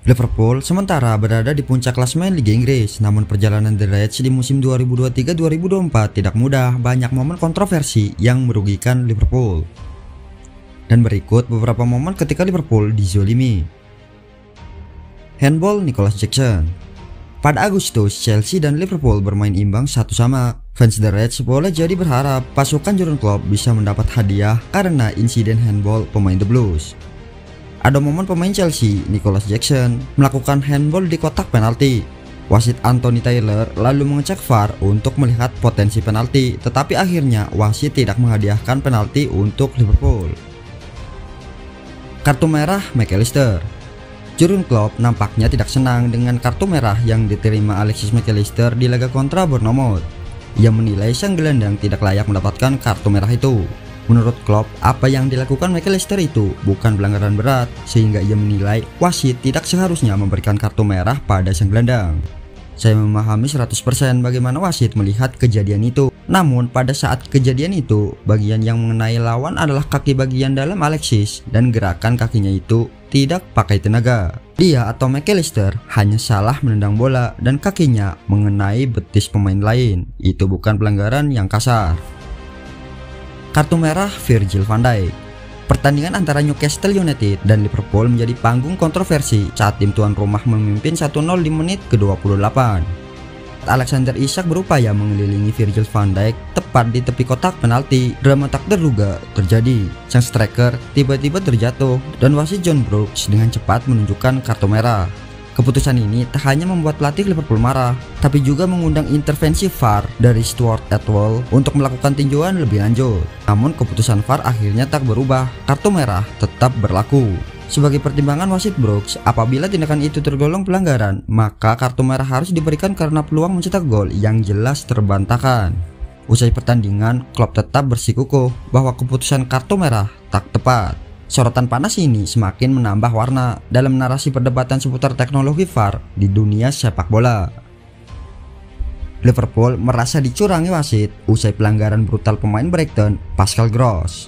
Liverpool sementara berada di puncak klasemen Liga Inggris, namun perjalanan The Reds di musim 2023-2024 tidak mudah, banyak momen kontroversi yang merugikan Liverpool. Dan berikut beberapa momen ketika Liverpool dizolimi. Handball Nicholas Jackson. Pada Agustus, Chelsea dan Liverpool bermain imbang 1-1. Fans The Reds boleh jadi berharap pasukan Jurgen Klopp bisa mendapat hadiah karena insiden handball pemain The Blues. Ada momen pemain Chelsea, Nicholas Jackson, melakukan handball di kotak penalti. Wasit Anthony Taylor lalu mengecek VAR untuk melihat potensi penalti, tetapi akhirnya wasit tidak menghadiahkan penalti untuk Liverpool. Kartu merah McAllister. Jurgen Klopp nampaknya tidak senang dengan kartu merah yang diterima Alexis McAllister di laga kontra Bournemouth. Ia menilai sang gelandang tidak layak mendapatkan kartu merah itu. Menurut Klopp, apa yang dilakukan McAllister itu bukan pelanggaran berat, sehingga ia menilai wasit tidak seharusnya memberikan kartu merah pada sang gelandang. Saya memahami 100% bagaimana wasit melihat kejadian itu. Namun pada saat kejadian itu, bagian yang mengenai lawan adalah kaki bagian dalam Alexis dan gerakan kakinya itu tidak pakai tenaga. Dia atau McAllister hanya salah menendang bola dan kakinya mengenai betis pemain lain. Itu bukan pelanggaran yang kasar. Kartu merah Virgil van Dijk. Pertandingan antara Newcastle United dan Liverpool menjadi panggung kontroversi saat tim tuan rumah memimpin 1-0 di menit ke-28. Alexander Isak berupaya mengelilingi Virgil van Dijk tepat di tepi kotak penalti. Drama tak terduga terjadi. Sang striker tiba-tiba terjatuh dan wasit John Brooks dengan cepat menunjukkan kartu merah. Keputusan ini tak hanya membuat pelatih Liverpool marah, tapi juga mengundang intervensi VAR dari Stuart Atwell untuk melakukan tinjauan lebih lanjut. Namun keputusan VAR akhirnya tak berubah, kartu merah tetap berlaku. Sebagai pertimbangan wasit Brooks, apabila tindakan itu tergolong pelanggaran, maka kartu merah harus diberikan karena peluang mencetak gol yang jelas terbantahkan. Usai pertandingan, Klopp tetap bersikukuh bahwa keputusan kartu merah tak tepat. Sorotan panas ini semakin menambah warna dalam narasi perdebatan seputar teknologi VAR di dunia sepak bola. Liverpool merasa dicurangi wasit usai pelanggaran brutal pemain Brighton, Pascal Gross.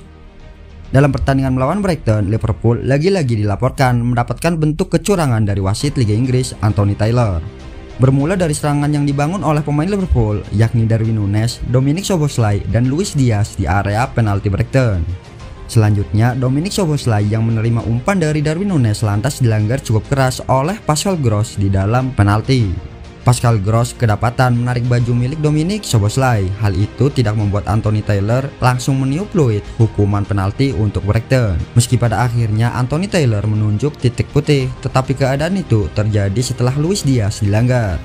Dalam pertandingan melawan Brighton, Liverpool lagi-lagi dilaporkan mendapatkan bentuk kecurangan dari wasit Liga Inggris, Anthony Taylor. Bermula dari serangan yang dibangun oleh pemain Liverpool, yakni Darwin Núñez, Dominic Szoboszlai, dan Luis Diaz di area penalti Brighton. Selanjutnya, Dominic Szoboszlai yang menerima umpan dari Darwin Núñez lantas dilanggar cukup keras oleh Pascal Gross di dalam penalti. Pascal Gross kedapatan menarik baju milik Dominic Szoboszlai. Hal itu tidak membuat Anthony Taylor langsung meniup peluit hukuman penalti untuk Brighton. Meski pada akhirnya Anthony Taylor menunjuk titik putih, tetapi keadaan itu terjadi setelah Luis Diaz dilanggar.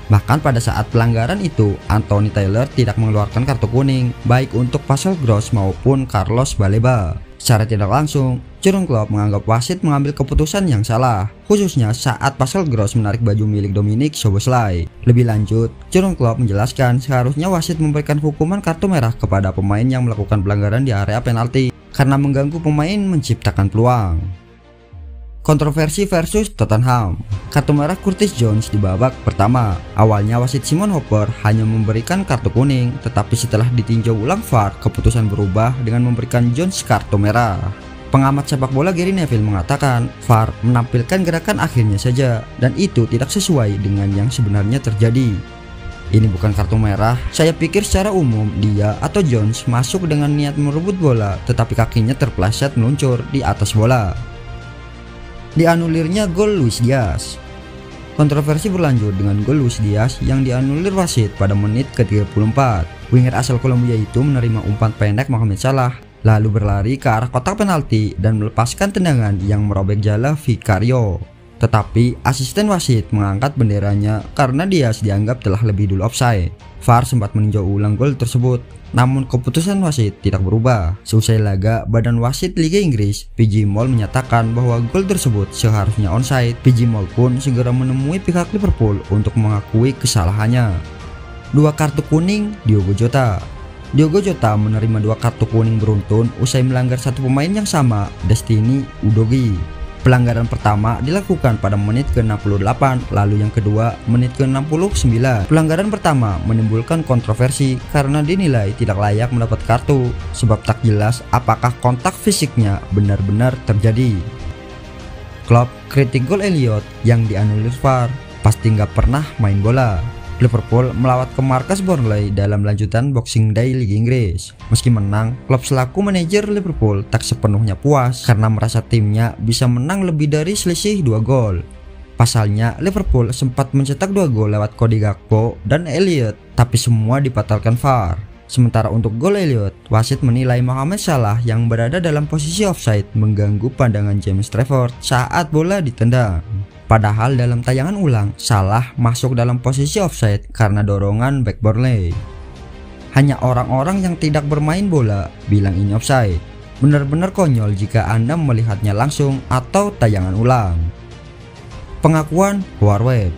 Bahkan pada saat pelanggaran itu, Anthony Taylor tidak mengeluarkan kartu kuning, baik untuk Pascal Gross maupun Carlos Baleba. Secara tidak langsung, Jurgen Klopp menganggap wasit mengambil keputusan yang salah, khususnya saat Pascal Gross menarik baju milik Dominic Szoboszlai. Lebih lanjut, Jurgen Klopp menjelaskan seharusnya wasit memberikan hukuman kartu merah kepada pemain yang melakukan pelanggaran di area penalti, karena mengganggu pemain menciptakan peluang. Kontroversi versus Tottenham. Kartu merah Curtis Jones di babak pertama. Awalnya wasit Simon Hopper hanya memberikan kartu kuning, tetapi setelah ditinjau ulang VAR, keputusan berubah dengan memberikan Jones kartu merah. Pengamat sepak bola Gary Neville mengatakan VAR menampilkan gerakan akhirnya saja dan itu tidak sesuai dengan yang sebenarnya terjadi. Ini bukan kartu merah. Saya pikir secara umum dia atau Jones masuk dengan niat merebut bola, tetapi kakinya terpleset meluncur di atas bola. Dianulirnya gol Luis Diaz. Kontroversi berlanjut dengan gol Luis Diaz yang dianulir wasit pada menit ke-34. Winger asal Kolombia itu menerima umpan pendek Mohamed Salah, lalu berlari ke arah kotak penalti dan melepaskan tendangan yang merobek jala Vicario. Tetapi asisten wasit mengangkat benderanya karena Diaz dianggap telah lebih dulu offside. VAR sempat meninjau ulang gol tersebut, namun keputusan wasit tidak berubah. Seusai laga, badan wasit Liga Inggris, PG Mol, menyatakan bahwa gol tersebut seharusnya onside. PG Mol pun segera menemui pihak Liverpool untuk mengakui kesalahannya. 2 kartu kuning Diogo Jota. Diogo Jota menerima 2 kartu kuning beruntun usai melanggar satu pemain yang sama, Destiny Udogie. Pelanggaran pertama dilakukan pada menit ke-68, lalu yang kedua menit ke-69. Pelanggaran pertama menimbulkan kontroversi karena dinilai tidak layak mendapat kartu, sebab tak jelas apakah kontak fisiknya benar-benar terjadi. Klopp kritik gol Elliot yang dianulir VAR, pasti nggak pernah main bola. Liverpool melawat ke markas Burnley dalam lanjutan Boxing Day Liga Inggris. Meski menang, Klopp selaku manajer Liverpool tak sepenuhnya puas karena merasa timnya bisa menang lebih dari selisih 2 gol. Pasalnya, Liverpool sempat mencetak 2 gol lewat Cody Gakpo dan Elliot, tapi semua dibatalkan VAR. Sementara untuk gol Elliot, wasit menilai Mohamed Salah yang berada dalam posisi offside mengganggu pandangan James Trafford saat bola ditendang. Padahal dalam tayangan ulang, Salah masuk dalam posisi offside karena dorongan back Burnley. Hanya orang-orang yang tidak bermain bola bilang ini offside. Benar-benar konyol jika Anda melihatnya langsung atau tayangan ulang. Pengakuan Howard Webb.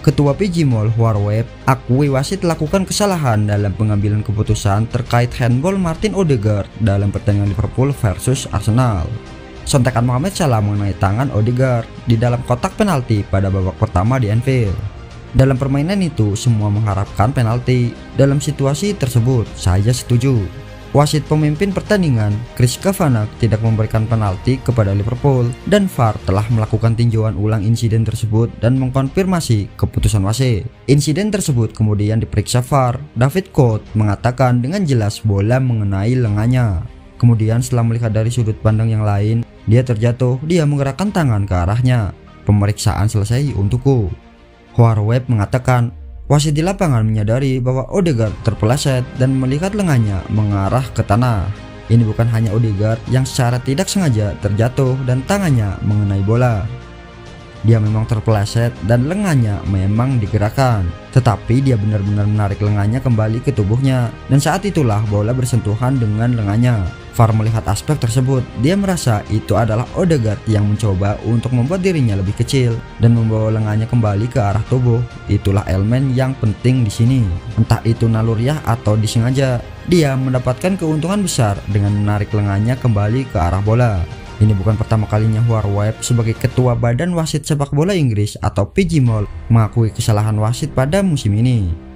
Ketua PG Mall Howard Webb akui wasit lakukan kesalahan dalam pengambilan keputusan terkait handball Martin Odegaard dalam pertandingan Liverpool versus Arsenal. Sontakan Mohamed Salah mengenai tangan Odegaard di dalam kotak penalti pada babak pertama di Anfield. Dalam permainan itu semua mengharapkan penalti. Dalam situasi tersebut saya setuju. Wasit pemimpin pertandingan Chris Kavanagh tidak memberikan penalti kepada Liverpool dan VAR telah melakukan tinjauan ulang insiden tersebut dan mengkonfirmasi keputusan wasit. Insiden tersebut kemudian diperiksa VAR. David Coates mengatakan dengan jelas bola mengenai lengannya. Kemudian setelah melihat dari sudut pandang yang lain, dia terjatuh, dia menggerakkan tangan ke arahnya. Pemeriksaan selesai untukku. Howard Webb mengatakan, wasit di lapangan menyadari bahwa Odegaard terpeleset dan melihat lengannya mengarah ke tanah. Ini bukan hanya Odegaard yang secara tidak sengaja terjatuh dan tangannya mengenai bola. Dia memang terpeleset dan lengannya memang digerakkan, tetapi dia benar-benar menarik lengannya kembali ke tubuhnya, dan saat itulah bola bersentuhan dengan lengannya. VAR melihat aspek tersebut, dia merasa itu adalah Odegaard yang mencoba untuk membuat dirinya lebih kecil dan membawa lengannya kembali ke arah tubuh. Itulah elemen yang penting di sini. Entah itu naluriah atau disengaja, dia mendapatkan keuntungan besar dengan menarik lengannya kembali ke arah bola. Ini bukan pertama kalinya Howard Webb sebagai ketua Badan Wasit Sepak Bola Inggris atau PG Mall mengakui kesalahan wasit pada musim ini.